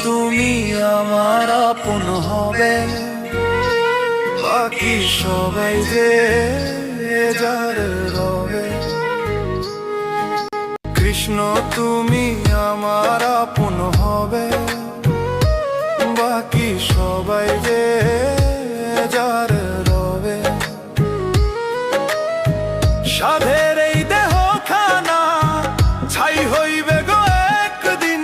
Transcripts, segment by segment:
তুমি আমার আপন হবে, বাকি সবাই যে যার রবে। কৃষ্ণ তুমি আমার আপন হবে, বাকি সবাই যে যার রবে। সাধের এই দেহ খানা ছাই হইবে গো একদিন,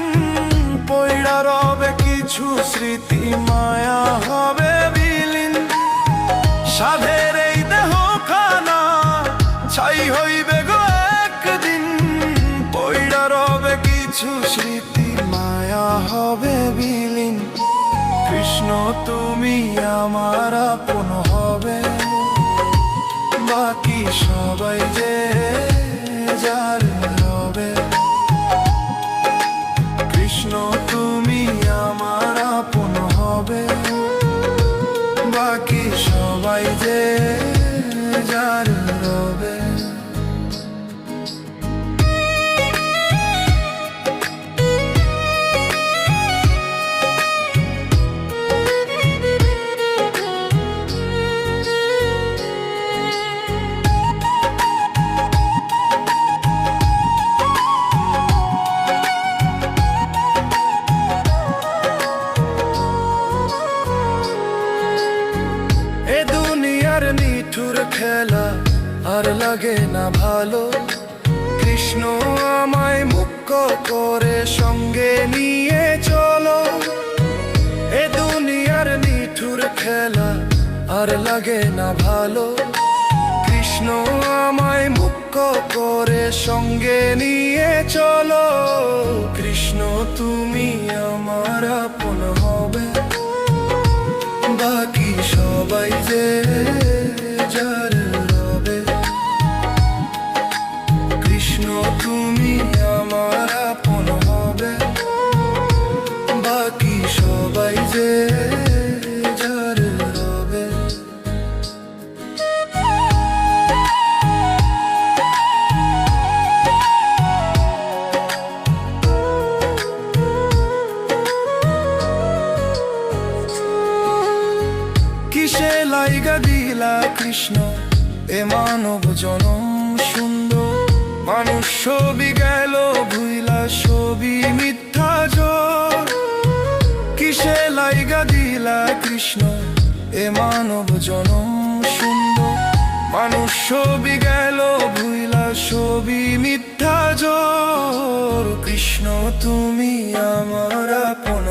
পইড়া রবে কিছু স্মৃতি, মায়া হবে বিলীন। সাধের এই দেহ খানা ছাই হইবে গো একদিন, পইড়া রবে কিছু স্মৃতি, মায়া হবে বিলীন। কৃষ্ণ তুমি আমার আপন হবে, বাকি সবাই যে যার রবে। কৃষ্ণ তুমি আমার আপন হবে, বাকি সবাই যে যার রবে। নিঠুর খেলা আর লাগে না ভালো, কৃষ্ণ আমায় মুক্ত করে সঙ্গে নিয়ে চলো। এ দুনিয়ার নিঠুর খেলা আর লাগে না ভালো, কৃষ্ণ আমায় মুক্ত করে সঙ্গে নিয়ে চলো। কৃষ্ণ তুমি আমার আপন হবে, বাকি সবাই যে যার রবে। কৃষ্ণ তুমি আমার আপন হবে, বাকি সবাই যে যার রবে। কিসে লাইগা দিলা কৃষ্ণ এ মানব জনম সুন্দর, মানুষ ছবি গেল ভুইলা ছবি মিথ্যা জোর। কিসে লাইগা দিলা কৃষ্ণ এ মানব জনম সুন্দর, মানুষ ছবি গেল ভুইলা ছবি মিথ্যা জোর। কৃষ্ণ তুমি আমার আপন